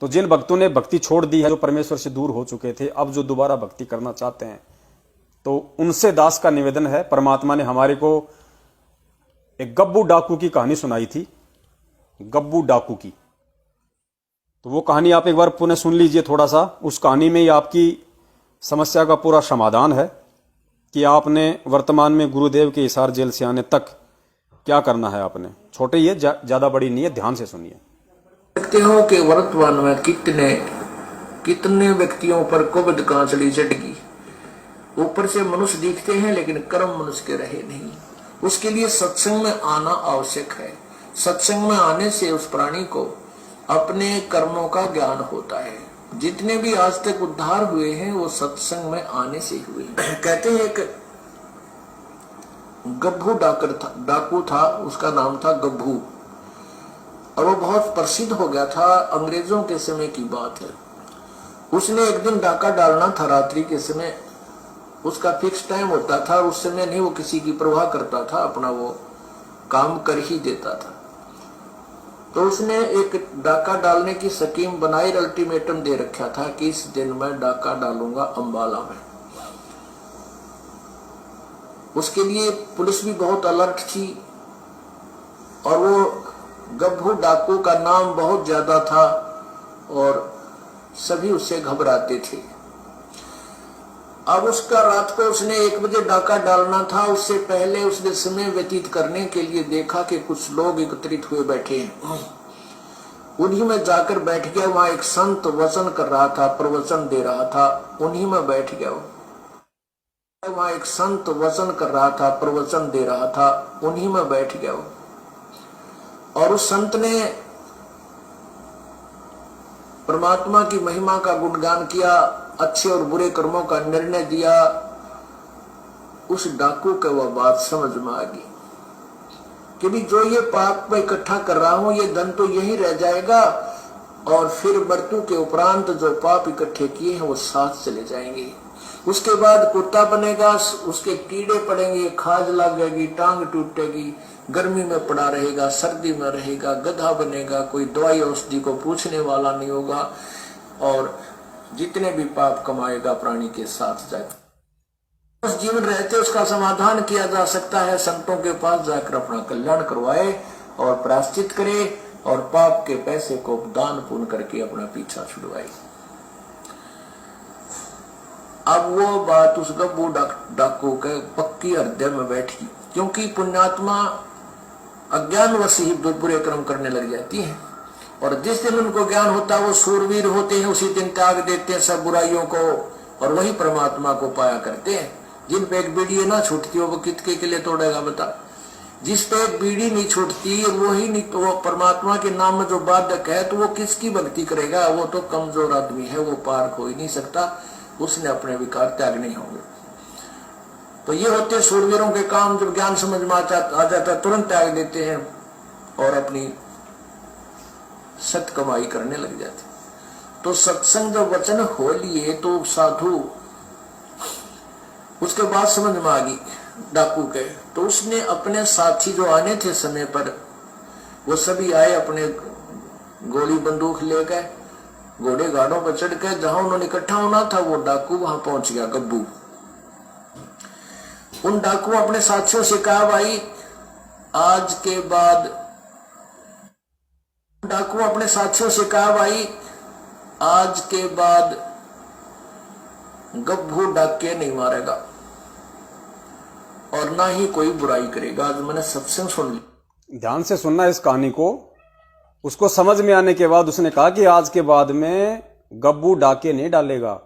तो जिन भक्तों ने भक्ति छोड़ दी है, जो परमेश्वर से दूर हो चुके थे, अब जो दोबारा भक्ति करना चाहते हैं, तो उनसे दास का निवेदन है। परमात्मा ने हमारे को एक गब्बू डाकू की कहानी सुनाई थी, गब्बू डाकू की। तो वो कहानी आप एक बार पुनः सुन लीजिए थोड़ा सा। उस कहानी में ही आपकी समस्या का पूरा समाधान है कि आपने वर्तमान में गुरुदेव के हिसार जेल से आने तक क्या करना है। आपने छोटे ही है, ज्यादा बड़ी नहीं है, ध्यान से सुनिए। देखते हो कि वर्तमान में कितने व्यक्तियों पर कुबद कांचली चढ़गी। ऊपर से मनुष्य दिखते हैं लेकिन कर्म मनुष्य के रहे नहीं। उसके लिए सत्संग में आना आवश्यक है। सत्संग में आने से उस प्राणी को अपने कर्मों का ज्ञान होता है। जितने भी आज तक उद्धार हुए हैं वो सत्संग में आने से हुए। कहते हैं एक गब्बू डाकू था, उसका नाम था गब्बू, और वो बहुत प्रसिद्ध हो गया था। अंग्रेजों के समय की बात है। उसने एक दिन डाका डालना था रात्रि के समय। उसका फिक्स टाइम होता था, उस समय नहीं वो किसी की परवाह करता था, अपना वो काम कर ही देता था। तो उसने एक डाका डालने की स्कीम बनाई, अल्टीमेटम दे रखा था कि इस दिन मैं डाका डालूंगा अंबाला में। उसके लिए पुलिस भी बहुत अलर्ट थी और वो गब्बू डाकू का नाम बहुत ज्यादा था और सभी उससे घबराते थे। अब उसका रात को उसने 1 बजे डाका डालना था। उससे पहले उसने समय व्यतीत करने के लिए देखा कि कुछ लोग एकत्रित हुए बैठे हैं। उन्हीं में जाकर बैठ गया। वहां एक संत वचन कर रहा था, प्रवचन दे रहा था, उन्हीं में बैठ गया। वहां एक संत वचन कर रहा था, प्रवचन दे रहा था, उन्हीं में बैठ गया। और उस संत ने परमात्मा की महिमा का गुणगान किया, अच्छे और बुरे कर्मों का निर्णय दिया। उस डाकू को वह बात समझ में आ गई कि भी जो ये पाप मैं इकट्ठा कर रहा हूं, ये धन तो यही रह जाएगा और फिर मृत्यु के उपरांत जो पाप इकट्ठे किए हैं वो साथ चले जाएंगे। उसके बाद कुत्ता बनेगा, उसके कीड़े पड़ेंगे, खाज लगेगी, टांग टूटेगी, गर्मी में पड़ा रहेगा, सर्दी में रहेगा, गधा बनेगा, कोई दवाई औषधि को पूछने वाला नहीं होगा और जितने भी पाप कमाएगा प्राणी के साथ जाएगा। उस जीवन रहते उसका समाधान किया जा सकता है। संतों के पास जाकर अपना कल्याण करवाए और प्रायश्चित करे और पाप के पैसे को दान पुण्य करके अपना पीछा छुड़वाए। अब वो बात उस गब्बू डाकू के पक्की हृदय में बैठी, क्योंकि पुण्यात्मा अज्ञानवश ही बुरे कर्म करने लग जाती है और जिस दिन उनको ज्ञान होता है वो सूरवीर होते हैं, उसी दिन त्याग देते हैं सब बुराइयों को और वही परमात्मा को पाया करते हैं। जिन पे एक बीड़ी ना छूटती हो वो कितने के लिए तोड़ेगा बता। जिस पे एक बीड़ी नहीं छूटती वही नहीं तो वो परमात्मा के नाम में जो बाधक है तो वो किसकी भक्ति करेगा। वो तो कमजोर आदमी है, वो पार हो ही नहीं सकता, उसने अपने विकार त्याग नहीं होंगे। तो ये होते सूरवीरों के काम। जब ज्ञान समझ में आ जाता तुरंत त्याग देते हैं और अपनी सत कमाई करने लग जाते। तो सत्संग जब वचन हो लिए तो साधु उसके बाद समझ में आ गई डाकू के। तो उसने अपने साथी जो आने थे समय पर वो सभी आए, अपने गोली बंदूक ले गए, घोड़े गाड़ों पर चढ़ गए। जहां उन्होंने इकट्ठा होना था वो डाकू वहां पहुंच गया गब्बू। उन डाकू अपने साथियों से कहा भाई आज के बाद, डाकू अपने साथियों से कहा भाई आज के बाद गब्बू डाके नहीं मारेगा और ना ही कोई बुराई करेगा। आज मैंने सत्संग सुन ली। ध्यान से सुनना इस कहानी को। उसको समझ में आने के बाद उसने कहा कि आज के बाद में गब्बू डाके नहीं डालेगा।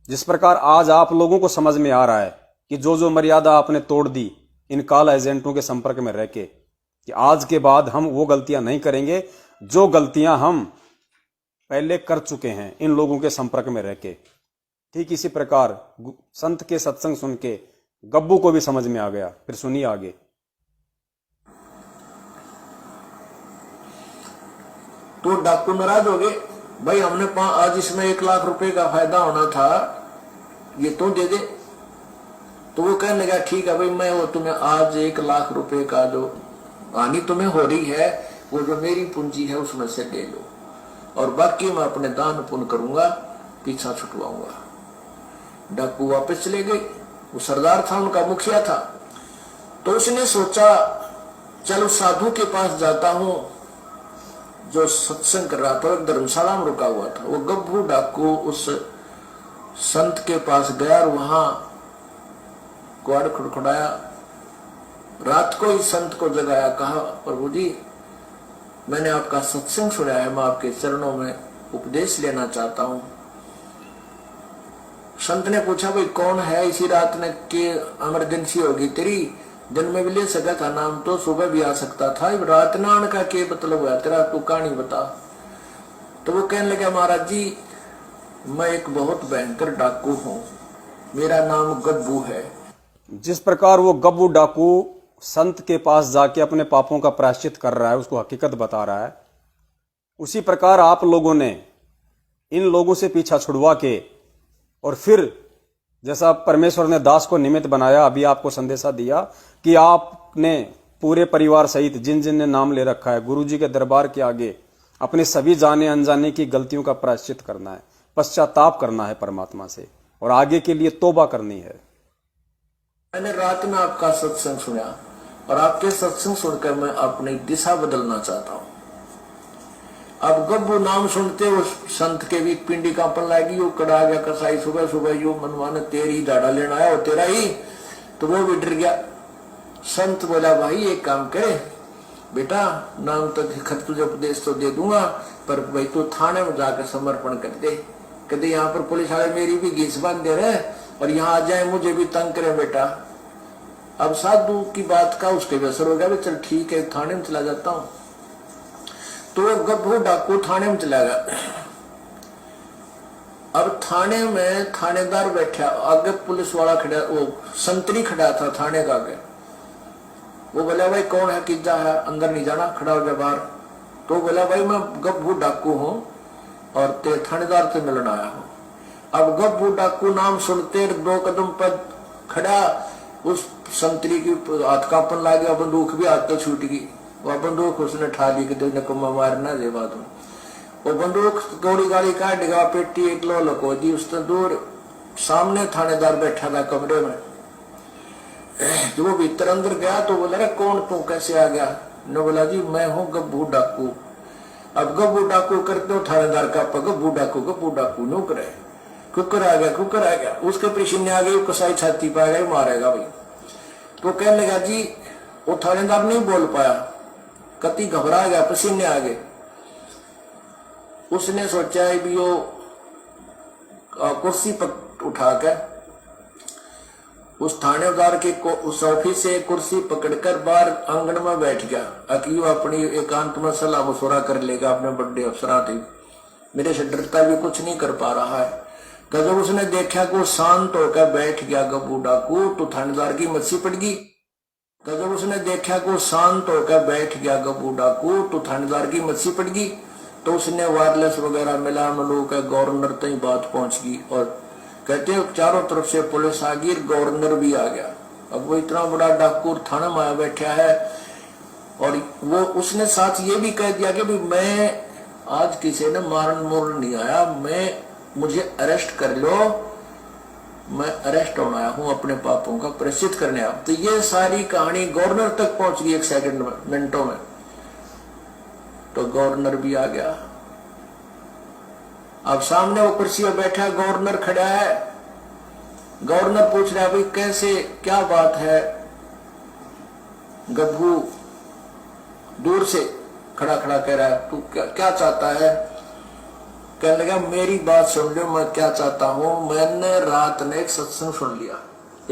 जिस प्रकार आज आप लोगों को समझ में आ रहा है कि जो मर्यादा आपने तोड़ दी इन काला एजेंटों के संपर्क में रह के, कि आज के बाद हम वो गलतियां नहीं करेंगे जो गलतियां हम पहले कर चुके हैं इन लोगों के संपर्क में रह के। ठीक इसी प्रकार संत के सत्संग सुन के गब्बू को भी समझ में आ गया। फिर सुनिए आगे। तो डाकू नाराज हो गए, भाई हमने आज इसमें 1 लाख रुपए का फायदा होना था, ये तो दे दे। तो वो कहने लगा ठीक है भाई, मैं वो तुम्हें आज 1 लाख रुपए का जो हानि तुम्हें हो रही है वो जो मेरी पूंजी है उसमें से ले लो। और बाकी मैं अपने दान पुण्य करूंगा, पीछा छुटवाऊंगा। डाकू वापस चले गए। वो सरदार था, उनका मुखिया था। तो उसने सोचा चलो साधु के पास जाता हूं जो सत्संग कर रहा था, एक धर्मशाला में रुका हुआ था। वो गब्बू डाकू उस संत के पास गया और वहां क्वाड़ खड़खड़ाया। रात को ही संत को जगाया, कहा प्रभु जी मैंने आपका सत्संग सुना है, मैं आपके चरणों में उपदेश लेना चाहता हूं। संत ने पूछा भाई कौन है, इसी रात ने के इमरजेंसी होगी तेरी, दिन में भी ले सका था नाम तो, सुबह भी आ सकता था, रात ना आने का क्या मतलब हुआ तेरा, तू कहानी बता। तो वो कहने लगा महाराज जी मैं एक बहुत भयंकर डाकू हूं, मेरा नाम गब्बू है। जिस प्रकार वो गब्बू डाकू संत के पास जाके अपने पापों का प्रायश्चित कर रहा है, उसको हकीकत बता रहा है, उसी प्रकार आप लोगों ने इन लोगों से पीछा छुड़वा के और फिर जैसा परमेश्वर ने दास को निमित्त बनाया, अभी आपको संदेशा दिया कि आपने पूरे परिवार सहित जिन जिन ने नाम ले रखा है गुरु जी के दरबार के आगे अपने सभी जाने अनजाने की गलतियों का प्रायश्चित करना है, पश्चाताप करना है परमात्मा से और आगे के लिए तौबा करनी है। मैंने रात में आपका सत्संग सुना और आपके सत्संग सुनकर मैं अपनी दिशा बदलना चाहता हूं। अब गब्बू नाम सुनते उस संत के भी पिंडी कांपन लगी, वो कड़ा गया कसाई सुबह सुबह यो मनवाने तेरी दाड़ा लेना आया वो तेरा ही, तो वो भी डर गया। संत बोला भाई एक काम करे बेटा, नाम तो खत तुझे उपदेश तो दे दूंगा, पर भाई तू थाने में जाकर समर्पण कर दे। कहते यहाँ पर पुलिस वाले मेरी भी घीस बांध दे रहे और यहाँ आ जाए मुझे भी तंग करे बेटा। अब साधु की बात का उसके भी असर हो गया, चल ठीक है थाने में चला जाता हूँ। तो गब्बू डाकू थाने में चला गया। अब थाने में थानेदार बैठा, आगे पुलिस वाला खड़ा, वो संतरी खड़ा था थाने का आगे। वो बोला भाई कौन है, किजा है, अंदर नहीं जाना, खड़ा हो जा बाहर। तो बोला भाई मैं गब्बू डाकू हूं और तेरे थानेदार से मिलने आया हूं। अब गब्बू डाकू नाम सुनते 2 कदम पर खड़ा, उस संतरी की हाथ कांपन लग गया, बंदूक भी हाथ तो छूट गई। वह बंदूक उसने ठा ली कि नकुमा मारना दे बात में। वो बंदूक गोली गाड़ी काट गया, पेटी एक लो लको दी। उसने दूर सामने थानेदार बैठा था कमरे में, जो वो भीतर अंदर गया तो बोला रे कौन तू, कैसे आ गया? ने बोला जी मैं हूं गब्बू डाकू। अब गब्बू डाकू करते हो थानेदार का गब्बू डाकू नो करे, कुकर आ गया, उसके पीछे आ गई, कसाई छाती पा गई, मारेगा भाई। तो कहने लगा जी, वो थानेदार नहीं बोल पाया, कति घबरा गया, पसीने आ गए। उसने सोचा है भी वो कुर्सी पर उठाकर उस थानेदार के उस ऑफिस से कुर्सी पकड़कर बाहर आंगन में बैठ गया, अकी वो अपनी एकांत में सलाह मशुरा कर लेगा अपने बड़े अफसरात ही, मेरे से डरता भी कुछ नहीं कर पा रहा है। जब उसने देखा कि वो शांत होकर बैठ गया गब्बू डाकू, तो थानेदार की मच्छी पड़ गई। जब उसने देखा कि वो शांत होकर बैठ गया गब्बू डाकू, तो थानेदार की मच्छी पड़ गई। तो उसने वायरलेस वगैरह मिला मिलू के गवर्नर तक बात पहुंच गई और कहते हैं चारों तरफ से पुलिस आ गई, गवर्नर भी आ गया। अब वो इतना बड़ा डाकू थाना में आया बैठा है और वो उसने साथ ये भी कह दिया कि भाई मैं आज किसी ने मारन मोरन नहीं आया, मुझे अरेस्ट कर लो, मैं अरेस्ट होने आया हूं, अपने पापों का प्रायश्चित करने आया। तो ये सारी कहानी गवर्नर तक पहुंच गई 1 सेकंड में, मिनटों में। तो गवर्नर भी आ गया। अब सामने वो कुर्सी पर बैठा गवर्नर खड़ा है। गवर्नर पूछ रहा है भाई कैसे, क्या बात है? गब्बू दूर से खड़ा खड़ा कह रहा है तू क्या चाहता है? कहने लगा मेरी बात सुन लो, मैं क्या चाहता हूं। मैंने रात में एक सत्संग सुन लिया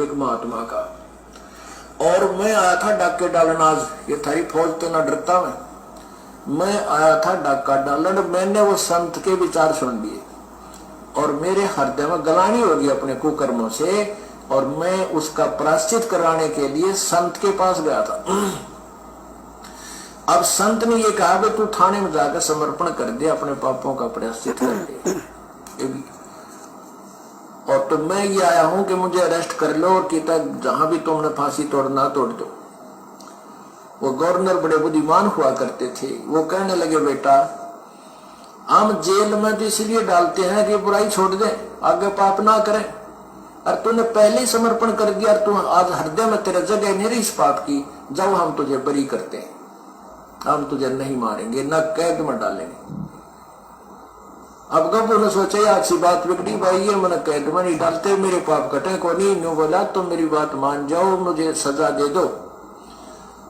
एक महात्मा का, और मैं आया था डाके डालन। आज ये थारी फौज तो ना डरता मैं आया था डाका डालन। मैंने वो संत के विचार सुन लिए और मेरे हृदय में गलानी होगी अपने कुकर्मों से, और मैं उसका प्रायश्चित कराने के लिए संत के पास गया था। अब संत ने ये कहा कि तू थाने में जाकर समर्पण कर दे, अपने पापों का प्रायश्चित कर दे। और तो मैं ये आया हूं कि मुझे अरेस्ट कर लो और कहता जहां भी तुमने फांसी तोड़ना तोड़ दो। वो गवर्नर बड़े बुद्धिमान हुआ करते थे। वो कहने लगे बेटा हम जेल में तो इसलिए डालते हैं कि बुराई छोड़ दे, आगे पाप ना करें। और तूने पहले ही समर्पण कर दिया, और तू आज हृदय में तेरे जगह नहीं रही इस पाप की, जब हम तुझे बरी करते हैं, हम तुझे नहीं मारेंगे, न कैद में डालेंगे। अब गब्बू ने सोचा अच्छी बात बिगड़ी भाई, ये मैंने कैद में नहीं डालते, मेरे पाप कटे को नहीं। न्यू बोला तो मेरी बात मान जाओ, मुझे सजा दे दो।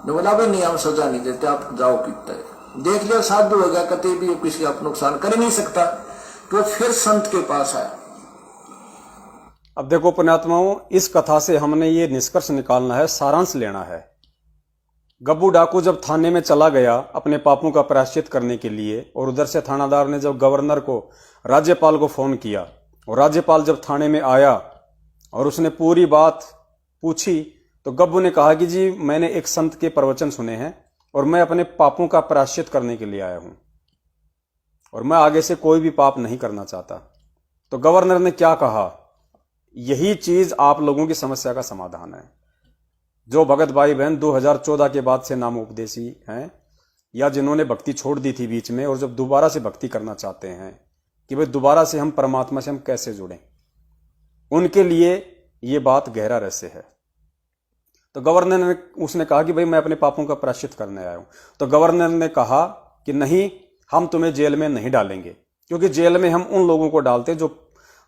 न्यू बोला भाई नहीं, हम सजा नहीं देते, आप जाओ कितना देख लिया। साधु हो गया, कभी भी किसी का नुकसान कर नहीं सकता, तो फिर संत के पास आया। अब देखो पुण्यात्माओं, इस कथा से हमने ये निष्कर्ष निकालना है, सारांश लेना है। गब्बू डाकू जब थाने में चला गया अपने पापों का प्रायश्चित करने के लिए, और उधर से थानादार ने जब गवर्नर को, राज्यपाल को फोन किया, और राज्यपाल जब थाने में आया और उसने पूरी बात पूछी, तो गब्बू ने कहा कि जी मैंने एक संत के प्रवचन सुने हैं और मैं अपने पापों का प्रायश्चित करने के लिए आया हूं, और मैं आगे से कोई भी पाप नहीं करना चाहता। तो गवर्नर ने क्या कहा, यही चीज आप लोगों की समस्या का समाधान है। जो भगत भाई बहन 2014 के बाद से नाम उपदेशी हैं, या जिन्होंने भक्ति छोड़ दी थी बीच में, और जब दोबारा से भक्ति करना चाहते हैं कि भाई दोबारा से हम परमात्मा से हम कैसे जुड़ें, उनके लिए ये बात गहरा रहस्य है। तो गवर्नर ने उसने कहा कि भाई मैं अपने पापों का प्रायश्चित करने आया हूं। तो गवर्नर ने कहा कि नहीं, हम तुम्हें जेल में नहीं डालेंगे, क्योंकि जेल में हम उन लोगों को डालते हैं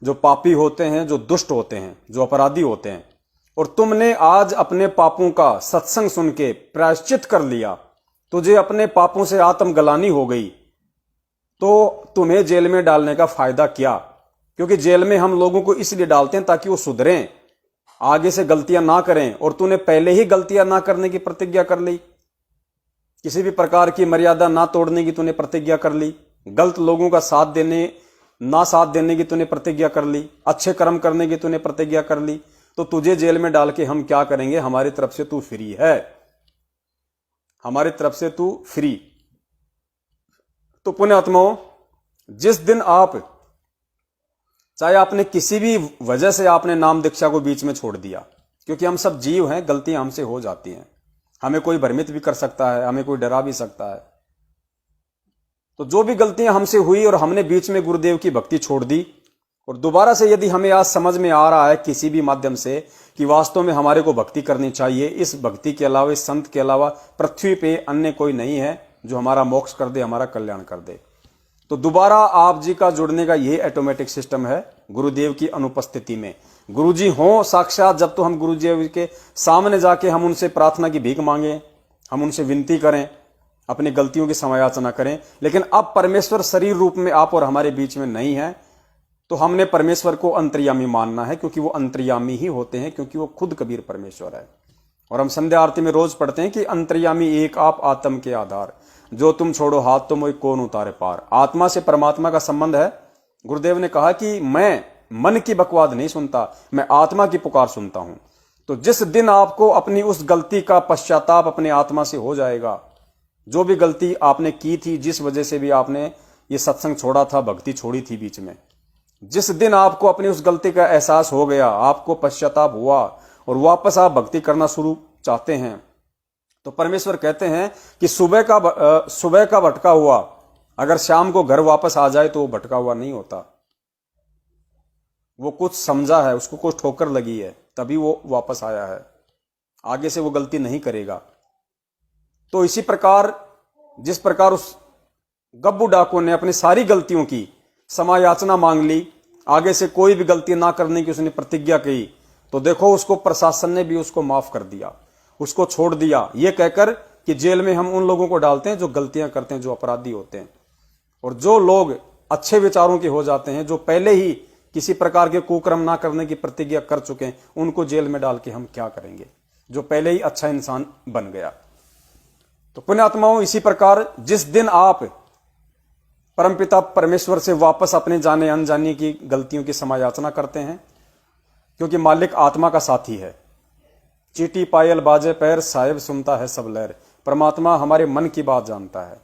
जो पापी होते हैं, जो दुष्ट होते हैं, जो अपराधी होते हैं। और तुमने आज अपने पापों का सत्संग सुन के प्रायश्चित कर लिया, तुझे अपने पापों से आत्मग्लानि हो गई, तो तुम्हें जेल में डालने का फायदा क्या? क्योंकि जेल में हम लोगों को इसलिए डालते हैं ताकि वो सुधरें, आगे से गलतियां ना करें। और तूने पहले ही गलतियां ना करने की प्रतिज्ञा कर ली, किसी भी प्रकार की मर्यादा ना तोड़ने की तूने प्रतिज्ञा कर ली, गलत लोगों का साथ देने की तूने प्रतिज्ञा कर ली, अच्छे कर्म करने की तूने प्रतिज्ञा कर ली। तो तुझे जेल में डाल के हम क्या करेंगे? हमारी तरफ से तू फ्री है, हमारी तरफ से तू फ्री। तो पुण्यात्माओं, जिस दिन आप, चाहे आपने किसी भी वजह से आपने नाम दीक्षा को बीच में छोड़ दिया, क्योंकि हम सब जीव हैं, गलतियां हमसे हो जाती हैं, हमें कोई भ्रमित भी कर सकता है, हमें कोई डरा भी सकता है। तो जो भी गलतियां हमसे हुई और हमने बीच में गुरुदेव की भक्ति छोड़ दी, और दोबारा से यदि हमें आज समझ में आ रहा है किसी भी माध्यम से कि वास्तव में हमारे को भक्ति करनी चाहिए, इस भक्ति के अलावा, इस संत के अलावा पृथ्वी पे अन्य कोई नहीं है जो हमारा मोक्ष कर दे, हमारा कल्याण कर दे, तो दोबारा आप जी का जुड़ने का ये ऑटोमेटिक सिस्टम है गुरुदेव की अनुपस्थिति में। गुरुजी हो साक्षात, जब तो हम गुरुदेव के सामने जाके हम उनसे प्रार्थना की भीख मांगे, हम उनसे विनती करें, अपनी गलतियों की समायाचना करें। लेकिन अब परमेश्वर शरीर रूप में आप और हमारे बीच में नहीं है, तो हमने परमेश्वर को अंतर्यामी मानना है, क्योंकि वो अंतर्यामी ही होते हैं, क्योंकि वो खुद कबीर परमेश्वर है। और हम संध्या आरती में रोज पढ़ते हैं कि अंतर्यामी एक आप आत्म के आधार, जो तुम छोड़ो हाथ तो मोई कौन उतारे पार। आत्मा से परमात्मा का संबंध है। गुरुदेव ने कहा कि मैं मन की बकवाद नहीं सुनता, मैं आत्मा की पुकार सुनता हूं। तो जिस दिन आपको अपनी उस गलती का पश्चाताप अपने आत्मा से हो जाएगा, जो भी गलती आपने की थी, जिस वजह से भी आपने ये सत्संग छोड़ा था, भक्ति छोड़ी थी बीच में, जिस दिन आपको अपनी उस गलती का एहसास हो गया, आपको पश्चाताप हुआ और वापस आप भक्ति करना शुरू चाहते हैं, तो परमेश्वर कहते हैं कि सुबह का भटका हुआ अगर शाम को घर वापस आ जाए तो वो भटका हुआ नहीं होता, वो कुछ समझा है, उसको कुछ ठोकर लगी है, तभी वो वापस आया है, आगे से वो गलती नहीं करेगा। तो इसी प्रकार जिस प्रकार उस गब्बू डाकू ने अपनी सारी गलतियों की समायाचना मांग ली, आगे से कोई भी गलती ना करने की उसने प्रतिज्ञा की, तो देखो उसको प्रशासन ने भी उसको माफ कर दिया, उसको छोड़ दिया, ये कहकर कि जेल में हम उन लोगों को डालते हैं जो गलतियां करते हैं, जो अपराधी होते हैं। और जो लोग अच्छे विचारों के हो जाते हैं, जो पहले ही किसी प्रकार के कुकर्म ना करने की प्रतिज्ञा कर चुके हैं, उनको जेल में डाल के हम क्या करेंगे, जो पहले ही अच्छा इंसान बन गया। तो पुण्यात्माओं, इसी प्रकार जिस दिन आप परमपिता परमेश्वर से वापस अपने जाने अनजाने की गलतियों की समायाचना करते हैं, क्योंकि मालिक आत्मा का साथी है, चीटी पायल बाजे पैर साहिब सुनता है सब लहर। परमात्मा हमारे मन की बात जानता है,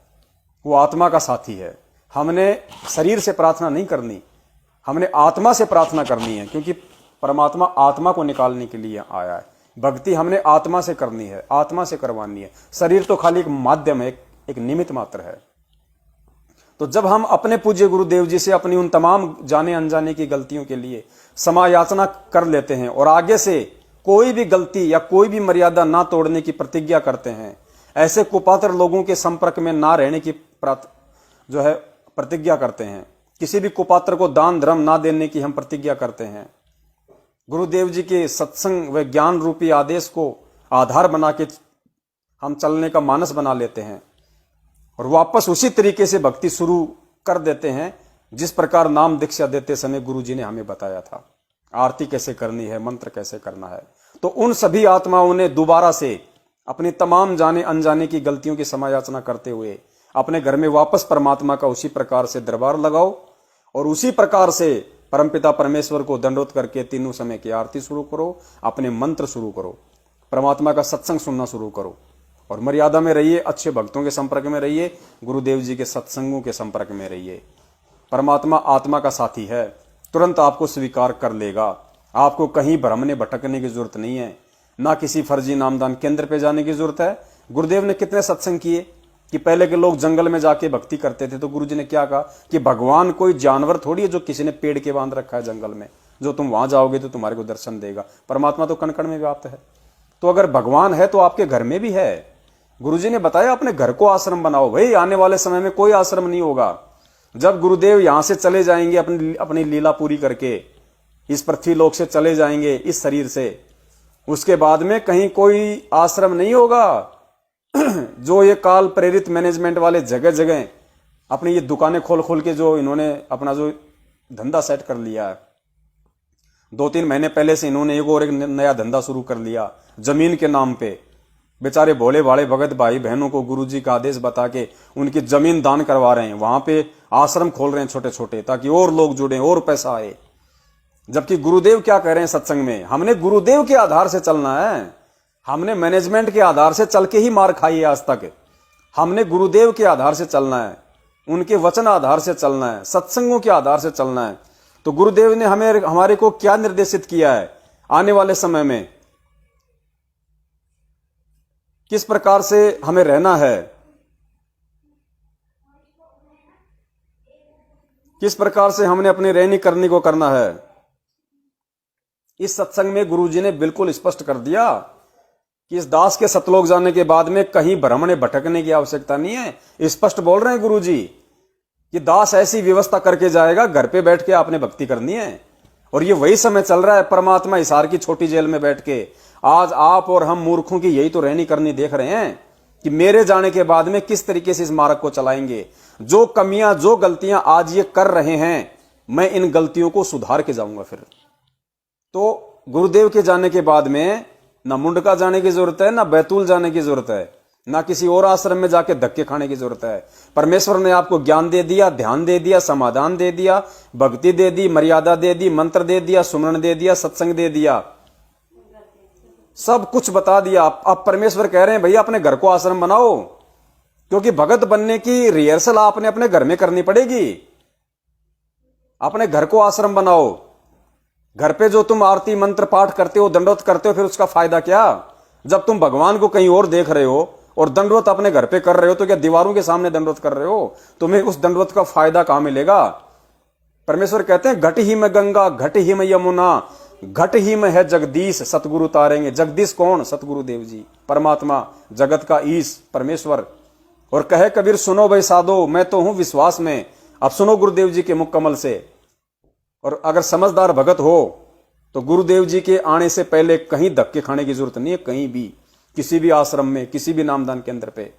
वो आत्मा का साथी है। हमने शरीर से प्रार्थना नहीं करनी, हमने आत्मा से प्रार्थना करनी है, क्योंकि परमात्मा आत्मा को निकालने के लिए आया है। भक्ति हमने आत्मा से करनी है, आत्मा से करवानी है। शरीर तो खाली एक माध्यम है, एक निमित्त मात्र है। तो जब हम अपने पूज्य गुरुदेव जी से अपनी उन तमाम जाने अनजाने की गलतियों के लिए क्षमा याचना कर लेते हैं और आगे से कोई भी गलती या कोई भी मर्यादा ना तोड़ने की प्रतिज्ञा करते हैं, ऐसे कुपात्र लोगों के संपर्क में ना रहने की प्रतिज्ञा करते हैं, किसी भी कुपात्र को दान धर्म ना देने की हम प्रतिज्ञा करते हैं, गुरुदेव जी के सत्संग व ज्ञान रूपी आदेश को आधार बना के हम चलने का मानस बना लेते हैं और वापस उसी तरीके से भक्ति शुरू कर देते हैं जिस प्रकार नाम दीक्षा देते समय गुरु जी ने हमें बताया था। आरती कैसे करनी है, मंत्र कैसे करना है। तो उन सभी आत्माओं ने दोबारा से अपनी तमाम जाने अनजाने की गलतियों की समायाचना करते हुए अपने घर में वापस परमात्मा का उसी प्रकार से दरबार लगाओ और उसी प्रकार से परमपिता परमेश्वर को दंडोत करके तीनों समय की आरती शुरू करो, अपने मंत्र शुरू करो, परमात्मा का सत्संग सुनना शुरू करो और मर्यादा में रहिए, अच्छे भक्तों के संपर्क में रहिए, गुरुदेव जी के सत्संगों के संपर्क में रहिए। परमात्मा आत्मा का साथी है, तुरंत आपको स्वीकार कर लेगा। आपको कहीं भ्रमने भटकने की जरूरत नहीं है, ना किसी फर्जी नामदान केंद्र पे जाने की जरूरत है। गुरुदेव ने कितने सत्संग किए कि पहले के लोग जंगल में जाके भक्ति करते थे, तो गुरु जी ने क्या कहा कि भगवान कोई जानवर थोड़ी है जो किसी ने पेड़ के बांध रखा है जंगल में, जो तुम वहां जाओगे तो तुम्हारे को दर्शन देगा। परमात्मा तो कण कण में व्याप्त है। तो अगर भगवान है तो आपके घर में भी है। गुरु जी ने बताया अपने घर को आश्रम बनाओ। भाई आने वाले समय में कोई आश्रम नहीं होगा। जब गुरुदेव यहां से चले जाएंगे अपनी लीला पूरी करके, इस पृथ्वी लोक से चले जाएंगे इस शरीर से, उसके बाद में कहीं कोई आश्रम नहीं होगा। जो ये काल प्रेरित मैनेजमेंट वाले जगह जगह अपनी ये दुकानें खोल खोल के जो इन्होंने अपना जो धंधा सेट कर लिया है, 2-3 महीने पहले से इन्होंने एक नया धंधा शुरू कर लिया जमीन के नाम पे। बेचारे भोले भाले भगत भाई बहनों को गुरुजी का आदेश बता के उनकी जमीन दान करवा रहे हैं, वहां पे आश्रम खोल रहे हैं छोटे छोटे, ताकि और लोग जुड़े और पैसा आए। जबकि गुरुदेव क्या कह रहे हैं सत्संग में, हमने गुरुदेव के आधार से चलना है। हमने मैनेजमेंट के आधार से चल के ही मार खाई है आज तक। हमने गुरुदेव के आधार से चलना है, उनके वचन आधार से चलना है, सत्संगों के आधार से चलना है। तो गुरुदेव ने हमारे को क्या निर्देशित किया है, आने वाले समय में किस प्रकार से हमें रहना है, किस प्रकार से हमने अपनी रहनी करनी को करना है। इस सत्संग में गुरुजी ने बिल्कुल स्पष्ट कर दिया कि इस दास के सतलोक जाने के बाद में कहीं भ्रमणे भटकने की आवश्यकता नहीं है। स्पष्ट बोल रहे हैं गुरुजी कि दास ऐसी व्यवस्था करके जाएगा, घर पे बैठ के आपने भक्ति करनी है। और ये वही समय चल रहा है। परमात्मा हिसार की छोटी जेल में बैठ के आज आप और हम मूर्खों की यही तो रहनी करनी देख रहे हैं कि मेरे जाने के बाद में किस तरीके से इस मार्ग को चलाएंगे। जो कमियां जो गलतियां आज ये कर रहे हैं, मैं इन गलतियों को सुधार के जाऊंगा। फिर तो गुरुदेव के जाने के बाद में ना मुंडका जाने की जरूरत है, ना बैतूल जाने की जरूरत है, ना किसी और आश्रम में जाके धक्के खाने की जरूरत है। परमेश्वर ने आपको ज्ञान दे दिया, ध्यान दे दिया, समाधान दे दिया, भक्ति दे दी, मर्यादा दे दी, मंत्र दे दिया, सुमरण दे दिया, सत्संग दे दिया, सब कुछ बता दिया। अब परमेश्वर कह रहे हैं भैया अपने घर को आश्रम बनाओ, क्योंकि भगत बनने की रिहर्सल आपने अपने घर में करनी पड़ेगी। अपने घर को आश्रम बनाओ। घर पे जो तुम आरती मंत्र पाठ करते हो, दंडवत करते हो, फिर उसका फायदा क्या? जब तुम भगवान को कहीं और देख रहे हो और दंडवत अपने घर पे कर रहे हो, तो क्या दीवारों के सामने दंडवत कर रहे हो? तुम्हें उस दंडवत का फायदा कहां मिलेगा? परमेश्वर कहते हैं घट ही में गंगा, घट ही में यमुना, घट ही में है जगदीश, सतगुरु तारेंगे। जगदीश कौन? सतगुरु देव जी, परमात्मा, जगत का ईश परमेश्वर। और कहे कबीर सुनो भाई साधो, मैं तो हूं विश्वास में। अब सुनो गुरुदेव जी के मुख कमल से। और अगर समझदार भगत हो तो गुरुदेव जी के आने से पहले कहीं धक्के खाने की जरूरत नहीं है, कहीं भी, किसी भी आश्रम में, किसी भी नामदान केंद्र पे।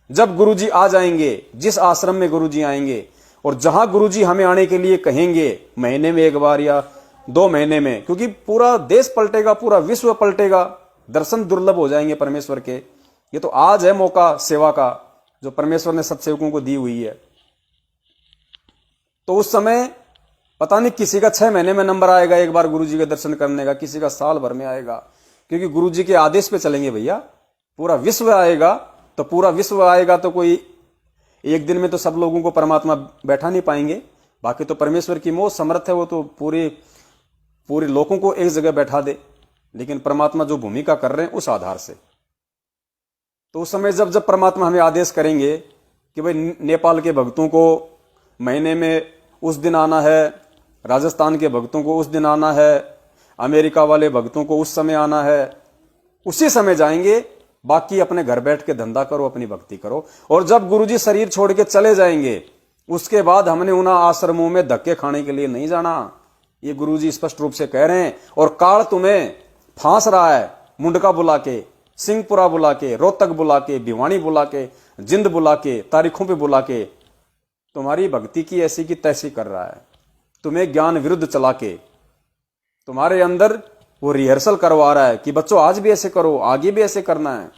जब गुरुजी आ जाएंगे, जिस आश्रम में गुरुजी आएंगे और जहां गुरुजी हमें आने के लिए कहेंगे, महीने में एक बार या 2 महीने में, क्योंकि पूरा देश पलटेगा, पूरा विश्व पलटेगा, दर्शन दुर्लभ हो जाएंगे परमेश्वर के। ये तो आज है मौका सेवा का जो परमेश्वर ने सत्सेवकों को दी हुई है। तो उस समय पता नहीं किसी का 6 महीने में नंबर आएगा एक बार गुरुजी के दर्शन करने का, किसी का साल भर में आएगा, क्योंकि गुरुजी के आदेश पे चलेंगे भैया। पूरा विश्व आएगा, तो पूरा विश्व आएगा तो कोई एक दिन में तो सब लोगों को परमात्मा बैठा नहीं पाएंगे। बाकी तो परमेश्वर की मोह समर्थ है, वो तो पूरे लोगों को एक जगह बैठा दे। लेकिन परमात्मा जो भूमिका कर रहे हैं उस आधार से, तो उस समय जब परमात्मा हमें आदेश करेंगे कि भाई नेपाल के भक्तों को महीने में उस दिन आना है, राजस्थान के भक्तों को उस दिन आना है, अमेरिका वाले भक्तों को उस समय आना है, उसी समय जाएंगे। बाकी अपने घर बैठ के धंधा करो, अपनी भक्ति करो। और जब गुरुजी शरीर छोड़ के चले जाएंगे, उसके बाद हमने उन आश्रमों में धक्के खाने के लिए नहीं जाना। ये गुरुजी स्पष्ट रूप से कह रहे हैं। और काल तुम्हें फांस रहा है, मुंडका बुला के, सिंहपुरा बुला के, रोहतक बुला के, भिवानी बुला के, जिंद बुला के, तारीखों पे बुला के तुम्हारी भक्ति की ऐसी की तैसी कर रहा है। तुम्हें ज्ञान विरुद्ध चला के तुम्हारे अंदर वो रिहर्सल करवा रहा है कि बच्चों आज भी ऐसे करो, आगे भी ऐसे करना है।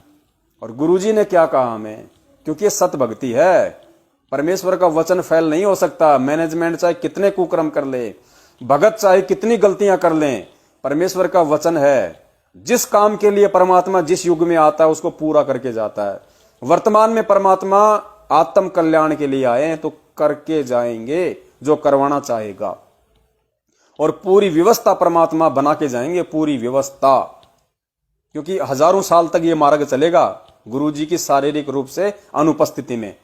और गुरुजी ने क्या कहा हमें, क्योंकि ये सत भक्ति है। परमेश्वर का वचन फैल नहीं हो सकता। मैनेजमेंट चाहे कितने कुकर्म कर ले, भगत चाहे कितनी गलतियां कर लें, परमेश्वर का वचन है। जिस काम के लिए परमात्मा जिस युग में आता है उसको पूरा करके जाता है। वर्तमान में परमात्मा आत्म कल्याण के लिए आए हैं तो करके जाएंगे जो करवाना चाहेगा। और पूरी व्यवस्था परमात्मा बना के जाएंगे, पूरी व्यवस्था। क्योंकि हजारों साल तक ये मार्ग चलेगा गुरुजी की शारीरिक रूप से अनुपस्थिति में।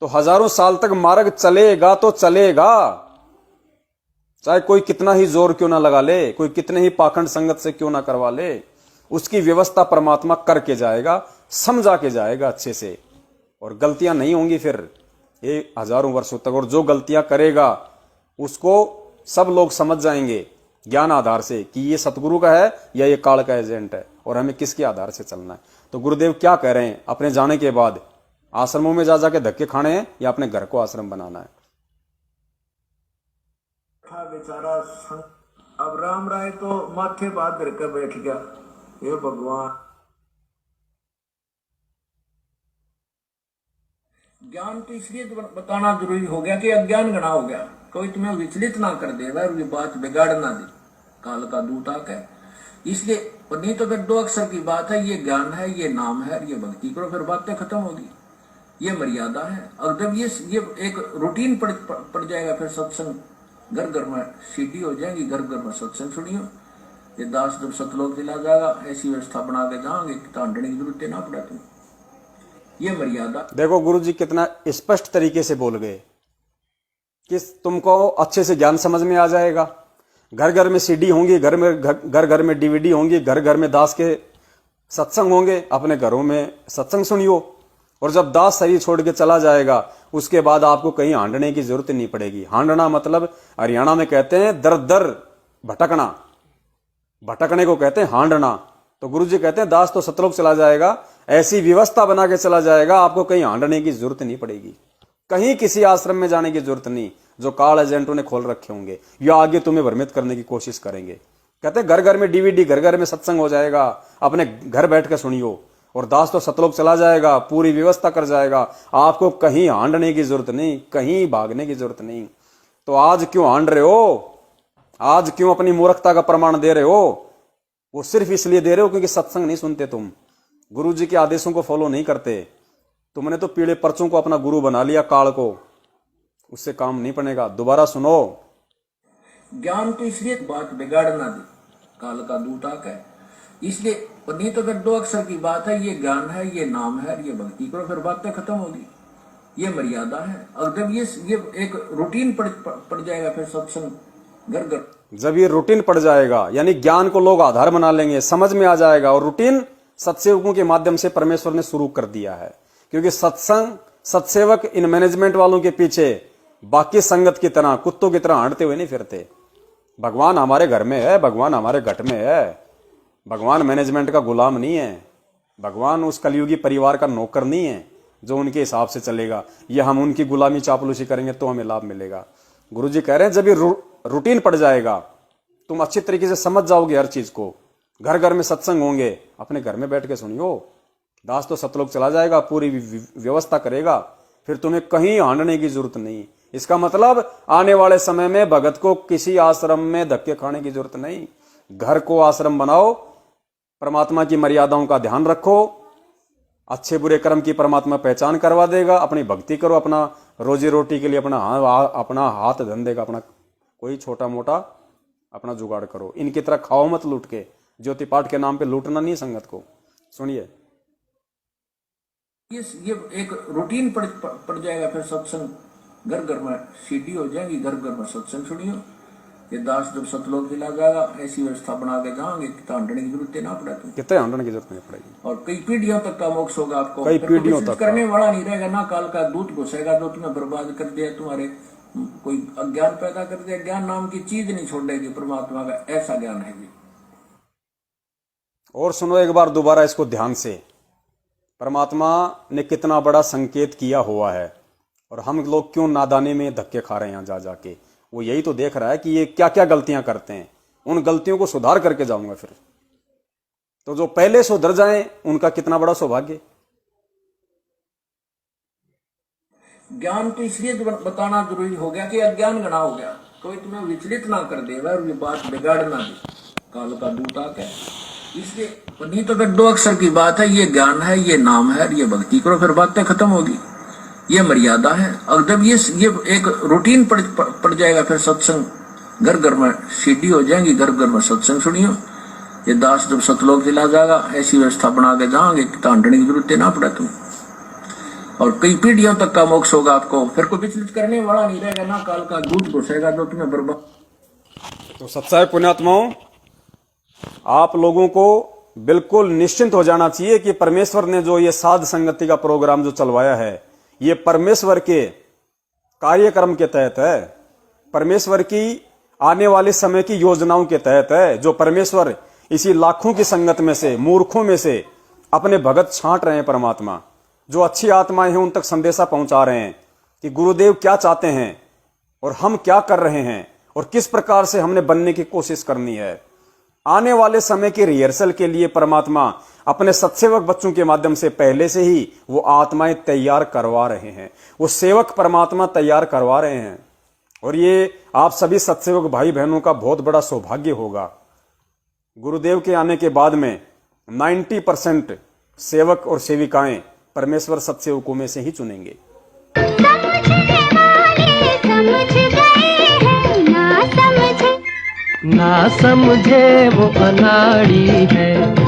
तो हजारों साल तक मार्ग चलेगा तो चलेगा, चाहे कोई कितना ही जोर क्यों ना लगा ले, कोई कितने ही पाखंड संगत से क्यों ना करवा ले, उसकी व्यवस्था परमात्मा करके जाएगा, समझा के जाएगा अच्छे से। और गलतियां नहीं होंगी फिर ये हजारों वर्षों तक। और जो गलतियां करेगा उसको सब लोग समझ जाएंगे ज्ञान आधार से कि ये सतगुरु का है या ये काल का एजेंट है, और हमें किसके आधार से चलना है। तो गुरुदेव क्या कह रहे हैं, अपने जाने के बाद आश्रमों में जा जाके धक्के खाने हैं या अपने घर को आश्रम बनाना है। बेचारा अब राम राय तो माथे बात करके बैठ गया, ये भगवान। ज्ञान तो इसलिए बताना जरूरी हो गया कि अज्ञान गणा हो गया, कोई तुम्हें विचलित ना कर दे, वह ये बात बिगाड़ ना दे, काल का दूत आके। इसलिए नहीं तो फिर दो अक्षर की बात है, ये ज्ञान है, ये नाम है, ये भक्ति करो, फिर बातें खत्म होगी। ये मर्यादा है। और जब ये एक रूटीन पड़ जाएगा, फिर सत्संग घर घर में सीढ़ी हो जाएगी, घर घर में सत्संग सुनियो। ये दास जब सतलोक दिला जाएगा, ऐसी व्यवस्था बना के जाओगे कि तांडने की जरूरत ना पड़ा तुम। ये मर्यादा देखो गुरुजी कितना स्पष्ट तरीके से बोल गए कि तुमको अच्छे से ज्ञान समझ में आ जाएगा। घर घर में सीडी होंगी, घर घर में डीवीडी होंगी, घर घर में दास के सत्संग होंगे, अपने घरों में सत्संग सुनियो। और जब दास शरीर छोड़ के चला जाएगा, उसके बाद आपको कहीं हांडने की जरूरत नहीं पड़ेगी। हांडना मतलब हरियाणा में कहते हैं दर दर भटकना, भटकने को कहते हैं हांडना। तो गुरुजी कहते हैं दास तो सतलोक चला जाएगा, ऐसी व्यवस्था बना के चला जाएगा, आपको कहीं हांडने की जरूरत नहीं पड़ेगी, कहीं किसी आश्रम में जाने की जरूरत नहीं जो काल एजेंटों ने खोल रखे होंगे या आगे तुम्हें भ्रमित करने की कोशिश करेंगे। कहते हैं घर घर में डीवीडी, घर घर में सत्संग हो जाएगा, अपने घर बैठ कर सुनियो। और दास तो सतलोक चला जाएगा, पूरी व्यवस्था कर जाएगा, आपको कहीं हांडने की जरूरत नहीं, कहीं भागने की जरूरत नहीं। तो आज क्यों हांड रहे हो, आज क्यों अपनी मूर्खता का प्रमाण दे रहे हो? वो सिर्फ इसलिए दे रहे हो क्योंकि सत्संग नहीं सुनते तुम, गुरु जी के आदेशों को फॉलो नहीं करते। तुमने तो पीले पर्चों को अपना गुरु बना लिया, काल को, उससे काम नहीं बनेगा। दोबारा सुनो, ज्ञान तो इसलिए बात बिगाड़ ना दे, काल का दूत आके। इसलिए नहीं तो फिर दो अक्षर की बात है, ये ज्ञान है, ये नाम है, ये भक्ति करो, फिर बातें खत्म होगी। ये मर्यादा है। और जब ये एक रूटीन पड़ जाएगा, फिर सत्संग घर घर, जब ये रूटीन पड़ जाएगा यानी ज्ञान को लोग आधार बना लेंगे, समझ में आ जाएगा। और रूटीन सत्सेवकों के माध्यम से परमेश्वर ने शुरू कर दिया है, क्योंकि सत्संग सत्सेवक इन मैनेजमेंट वालों के पीछे बाकी संगत की तरह कुत्तों की तरह हटते हुए नहीं फिरते। भगवान हमारे घर में है, भगवान हमारे घट में है, भगवान मैनेजमेंट का गुलाम नहीं है, भगवान उस कलयुगी परिवार का नौकर नहीं है जो उनके हिसाब से चलेगा, या हम उनकी गुलामी चापलूसी करेंगे तो हमें लाभ मिलेगा। गुरुजी कह रहे हैं जब ये रूटीन पड़ जाएगा, तुम अच्छी तरीके से समझ जाओगे हर चीज को, घर घर में सत्संग होंगे, अपने घर में बैठ के सुनियो। दास तो सतलोक चला जाएगा, पूरी व्यवस्था करेगा, फिर तुम्हें कहीं हांडने की जरूरत नहीं। इसका मतलब आने वाले समय में भगत को किसी आश्रम में धक्के खाने की जरूरत नहीं। घर को आश्रम बनाओ, परमात्मा की मर्यादाओं का ध्यान रखो, अच्छे बुरे कर्म की परमात्मा पहचान करवा देगा, अपनी भक्ति करो, अपना रोजी रोटी के लिए अपना हाथ धंधे का अपना कोई छोटा मोटा अपना जुगाड़ करो। इनकी तरह खाओ मत लूट के, ज्योति पाठ के नाम पे लूटना नहीं संगत को। सुनिए, ये एक रूटीन पड़ जाएगा, फिर सत्संग घर घर में सीडी हो जाएंगी, घर घर में सत्संग सुनियो। ये दास जब सतलोक दिला जाएगा, ऐसी व्यवस्था बना के जाओगे कि ढांडने की जरूरत ना पड़े तुम, कितने हंडने की जरूरत नहीं पड़ेगी, और कई पीढ़ियों तक का मोक्ष होगा आपको। कई पीढ़ियों तक करने वाला नहीं रहेगा, ना काल का दूत घुसेगा जो तुम्हें बर्बाद कर दिया, तुम्हारे कोई अज्ञान पैदा कर दिया। ज्ञान नाम की चीज नहीं छोड़ेगी परमात्मा का, ऐसा ज्ञान है जी। और सुनो एक बार दोबारा इसको ध्यान से, परमात्मा ने कितना बड़ा संकेत किया हुआ है, और हम लोग क्यों नादानी में धक्के खा रहे हैं यहाँ जा जाके। वो यही तो देख रहा है कि ये क्या क्या गलतियां करते हैं, उन गलतियों को सुधार करके जाऊंगा फिर। तो जो पहले सुधर जाएं उनका कितना बड़ा सौभाग्य। ज्ञान तो इसलिए बताना जरूरी हो गया कि अज्ञान गणा हो गया, कोई तुम्हें विचलित ना कर दे और ये बात बिगाड़ ना दे काल का दूत आके। इसलिए नहीं तो फिर दो अक्षर की बात है, ये ज्ञान है, ये नाम है, ये भक्ति करो, फिर बातें खत्म होगी। ये मर्यादा है। और जब ये एक रूटीन पड़ जाएगा, फिर सत्संग घर घर में सीडी हो जाएंगी, घर घर में सत्संग सुनियो। ये दास जब सतलोक दिला जाएगा, ऐसी व्यवस्था बना के जाओगे कि ढांडने की जरूरत ना पड़े तुम, और कई पीढ़ियों तक का मोक्ष होगा आपको। फिर कोई विचलित करने वाला नहीं रहेगा, ना काल का दूत घुसेगा जो तुम्हें बर्बाद। तो सच्चाई पुण्यात्माओं, आप लोगों को बिल्कुल निश्चिंत हो जाना चाहिए कि परमेश्वर ने जो ये साध संगति का प्रोग्राम जो चलवाया है, ये परमेश्वर के कार्यक्रम के तहत है, परमेश्वर की आने वाले समय की योजनाओं के तहत है, जो परमेश्वर इसी लाखों की संगत में से, मूर्खों में से अपने भगत छांट रहे हैं। परमात्मा जो अच्छी आत्माएं हैं उन तक संदेशा पहुंचा रहे हैं कि गुरुदेव क्या चाहते हैं और हम क्या कर रहे हैं और किस प्रकार से हमने बनने की कोशिश करनी है। आने वाले समय की रिहर्सल के लिए परमात्मा अपने सत्सेवक बच्चों के माध्यम से पहले से ही वो आत्माएं तैयार करवा रहे हैं, वो सेवक परमात्मा तैयार करवा रहे हैं। और ये आप सभी सत्सेवक भाई बहनों का बहुत बड़ा सौभाग्य होगा। गुरुदेव के आने के बाद में 90% सेवक और सेविकाएं परमेश्वर सत्सेवकों में से ही चुनेंगे। ना समझे वो अनाड़ी है।